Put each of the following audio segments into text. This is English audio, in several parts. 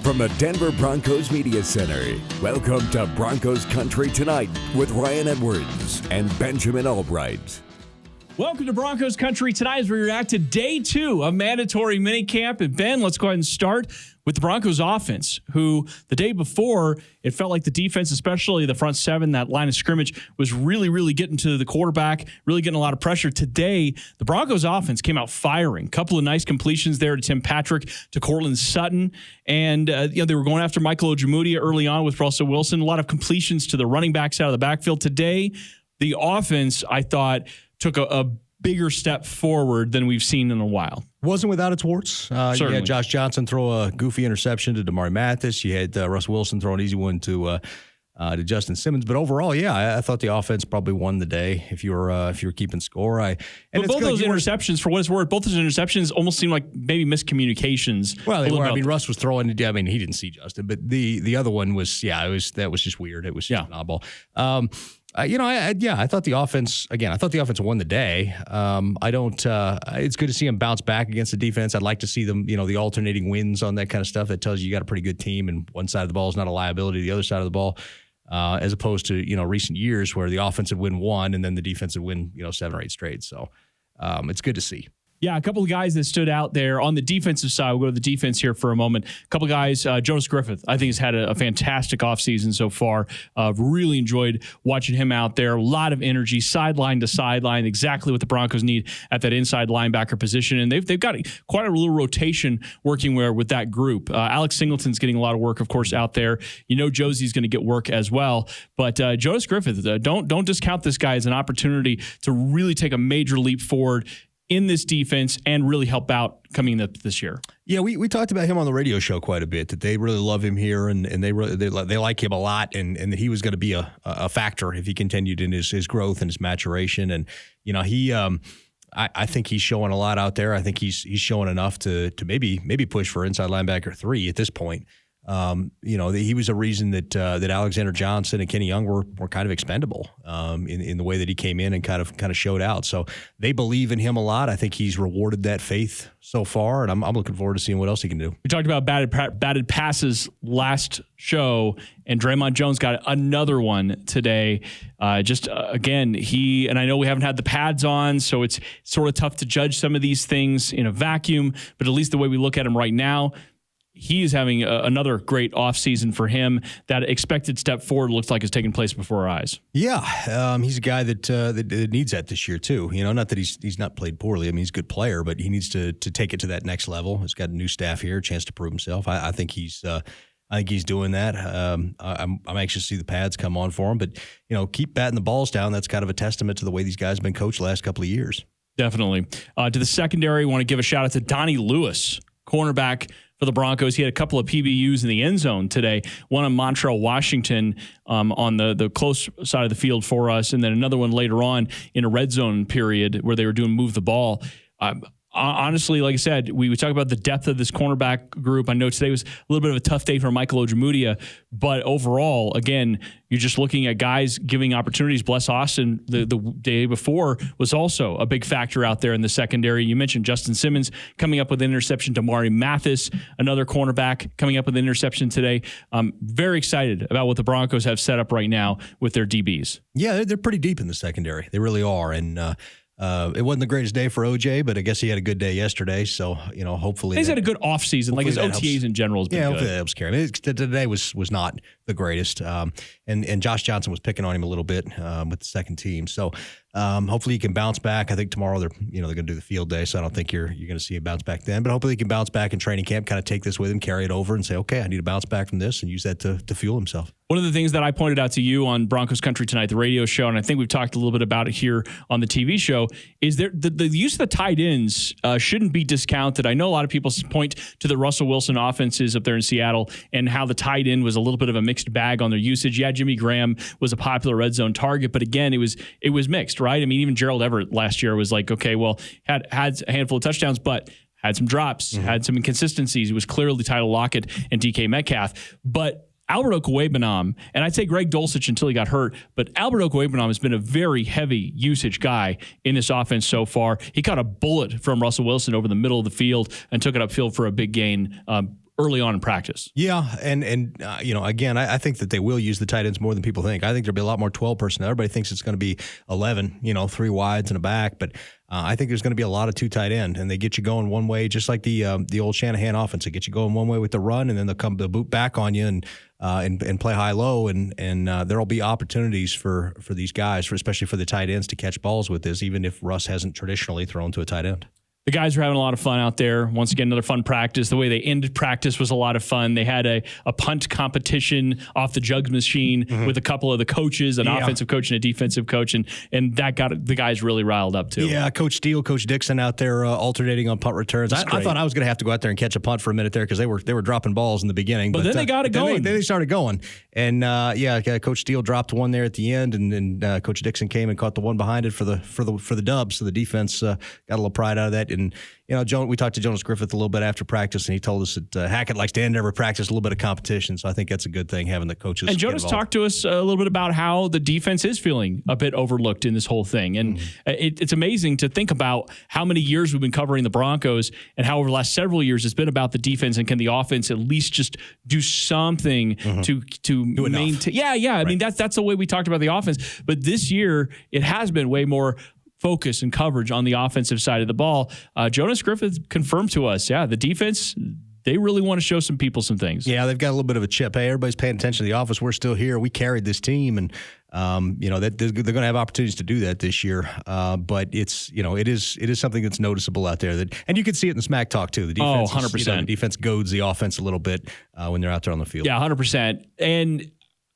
from the Denver Broncos Media Center, welcome to Broncos Country Tonight with Ryan Edwards and Benjamin Allbright. Welcome to Broncos Country Tonight as we react to day 2 of mandatory minicamp. And Ben, let's go ahead and start with the Broncos offense, who the day before, it felt like the defense, especially the front seven, that line of scrimmage, was really getting to the quarterback, really getting a lot of pressure. Today, the Broncos offense came out firing. A couple of nice completions there to Tim Patrick, to Cortland Sutton. And they were going after Michael Okwuegbunam early on with Russell Wilson. A lot of completions to the running backs out of the backfield. Today, the offense, I thought, took a bigger step forward than we've seen in a while. Wasn't without its warts. You had Josh Johnson throw a goofy interception to Damari Mathis. You had Russell Wilson throw an easy one to Justin Simmons. But overall, I thought the offense probably won the day if you were keeping score. But both those interceptions, for what it's worth, both those interceptions almost seemed like maybe miscommunications. Well, they were. I mean, Russ was throwing. I mean, he didn't see Justin, but the other one was that was just weird. It was just an oddball. I thought the offense, won the day. It's good to see them bounce back against the defense. I'd like to see them, the alternating wins on that kind of stuff. That tells you got a pretty good team, and one side of the ball is not a liability to the other side of the ball, as opposed to, recent years where the offense would win one and then the defense would win, 7 or 8 straight. So it's good to see. Yeah, a couple of guys that stood out there on the defensive side. We'll go to the defense here for a moment. A couple of guys, Jonas Griffith, I think has had a fantastic offseason so far. Really enjoyed watching him out there. A lot of energy, sideline to sideline, exactly what the Broncos need at that inside linebacker position. And they've got quite a little rotation working with that group. Alex Singleton's getting a lot of work, of course, out there. Josie's going to get work as well. But Jonas Griffith, don't discount this guy as an opportunity to really take a major leap forward in this defense and really help out coming up this year. Yeah, we talked about him on the radio show quite a bit, that they really love him here and they like him a lot, and that he was going to be a factor if he continued in his growth and his maturation. And I think he's showing a lot out there. I think he's showing enough to maybe push for inside linebacker 3 at this point. He was a reason that Alexander Johnson and Kenny Young were kind of expendable in the way that he came in and kind of showed out. So they believe in him a lot. I think he's rewarded that faith so far, and I'm looking forward to seeing what else he can do. We talked about batted passes last show, and Dre'Mont Jones got another one today. Again, and I know we haven't had the pads on, so it's sort of tough to judge some of these things in a vacuum, but at least the way we look at him right now, he is having another great offseason for him. That expected step forward looks like it's taking place before our eyes. Yeah, he's a guy that needs that this year too. Not that he's not played poorly. I mean, he's a good player, but he needs to take it to that next level. He's got a new staff here, a chance to prove himself. I think he's doing that. I'm anxious to see the pads come on for him, but keep batting the balls down. That's kind of a testament to the way these guys have been coached the last couple of years. Definitely. To the secondary, I want to give a shout out to Donnie Lewis, cornerback for the Broncos. He had a couple of PBUs in the end zone today, one on Montreal, Washington, on the close side of the field for us, and then another one later on in a red zone period where they were doing move the ball. Honestly, like I said, we talk about the depth of this cornerback group. I know today was a little bit of a tough day for Michael Okwuegbunam, but overall, again, you're just looking at guys giving opportunities. Bless Austin the day before was also a big factor out there in the secondary. You mentioned Justin Simmons coming up with an interception. Damari Mathis, another cornerback, coming up with an interception today. I'm very excited about what the Broncos have set up right now with their DBs. Yeah, they're pretty deep in the secondary. They really are, and it wasn't the greatest day for OJ, but I guess he had a good day yesterday. So, hopefully he's had a good offseason. Like his OTAs helps. In general has been good. Hopefully that helps carry him. Today was not the greatest. And Josh Johnson was picking on him a little bit with the second team. So hopefully he can bounce back. I think tomorrow they're going to do the field day, so I don't think you're going to see a bounce back then. But hopefully he can bounce back in training camp, kind of take this with him, carry it over, and say, okay, I need to bounce back from this, and use that to fuel himself. One of the things that I pointed out to you on Broncos Country Tonight, the radio show, and I think we've talked a little bit about it here on the TV show, is the use of the tight ends shouldn't be discounted. I know a lot of people point to the Russell Wilson offenses up there in Seattle and how the tight end was a little bit of a mixed bag on their usage. Yeah, Jimmy Graham was a popular red zone target, but again, it was mixed, right? I mean, even Gerald Everett last year was like, okay, well, had a handful of touchdowns, but had some drops, had some inconsistencies. It was clearly Tyler Lockett and DK Metcalf, but Albert Okwuegbunam, and I'd say Greg Dulcich until he got hurt, but Albert Okwuegbunam has been a very heavy usage guy in this offense so far. He caught a bullet from Russell Wilson over the middle of the field and took it upfield for a big gain. early on in practice. Yeah, and again, I think that they will use the tight ends more than people think. I think there'll be a lot more 12 personnel. Everybody thinks it's going to be 11, 3 wides and a back, but I think there's going to be a lot of 2 tight end, and they get you going one way, just like the old Shanahan offense. They get you going one way with the run, and then they'll boot back on you and play high low, and there'll be opportunities for these guys, especially for the tight ends, to catch balls with this, even if Russ hasn't traditionally thrown to a tight end. The guys are having a lot of fun out there. Once again, another fun practice. The way they ended practice was a lot of fun. They had a punt competition off the jugs machine with a couple of the coaches, an offensive coach and a defensive coach, and that got the guys really riled up too. Yeah, Coach Steele, Coach Dixon out there alternating on punt returns. I thought I was going to have to go out there and catch a punt for a minute there because they were dropping balls in the beginning. But then they got it going. Then they started going. And Coach Steele dropped one there at the end, and Coach Dixon came and caught the one behind it for the dub. So the defense got a little pride out of that. And we talked to Jonas Griffith a little bit after practice, and he told us that Hackett likes to end every practice a little bit of competition. So I think that's a good thing, having the coaches. And Jonas talked to us a little bit about how the defense is feeling a bit overlooked in this whole thing. And it's amazing to think about how many years we've been covering the Broncos and how over the last several years it's been about the defense, and can the offense at least just do something to maintain. Yeah. I mean, that's the way we talked about the offense. But this year, it has been way more focus and coverage on the offensive side of the ball. Jonas Griffith confirmed to us, the defense, they really want to show some people some things. Yeah, they've got a little bit of a chip. Hey, everybody's paying attention to the office. We're still here. We carried this team, and that they're going to have opportunities to do that this year. But it's it is something that's noticeable out there. And you can see it in the smack talk too. The defense, 100%. The defense goads the offense a little bit when they're out there on the field. Yeah, 100%. And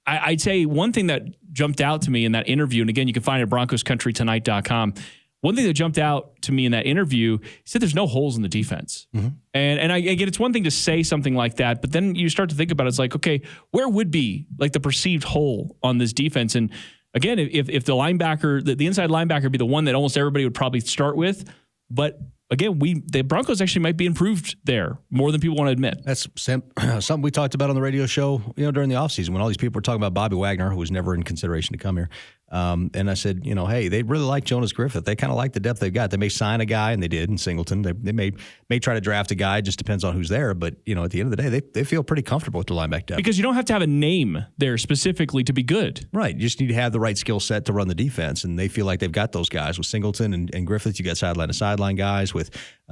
I'd say one thing that jumped out to me in that interview, and again, you can find it at BroncosCountryTonight.com. One thing that jumped out to me in that interview, he said there's no holes in the defense. And again, it's one thing to say something like that, but then you start to think about it. It's like, okay, where would be like the perceived hole on this defense? And again, if the linebacker, the inside linebacker be the one that almost everybody would probably start with, but again, the Broncos actually might be improved there more than people want to admit. That's something we talked about on the radio show, during the offseason when all these people were talking about Bobby Wagner, who was never in consideration to come here. And I said, hey, they really like Jonas Griffith. They kind of like the depth they've got. They may sign a guy, and they did in Singleton. They may try to draft a guy. It just depends on who's there. But, at the end of the day, they feel pretty comfortable with the linebacker depth. Because you don't have to have a name there specifically to be good. Right. You just need to have the right skill set to run the defense. And they feel like they've got those guys. With Singleton and Griffith, you got sideline to sideline guys. With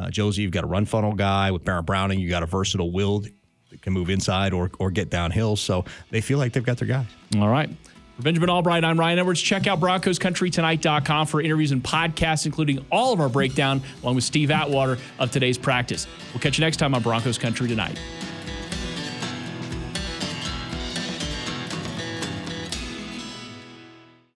Josie, you've got a run funnel guy. With Barrett Browning, you got a versatile will that can move inside or get downhill. So they feel like they've got their guys. All right. For Benjamin Allbright, I'm Ryan Edwards. Check out BroncosCountryTonight.com for interviews and podcasts, including all of our breakdown, along with Steve Atwater of today's practice. We'll catch you next time on Broncos Country Tonight.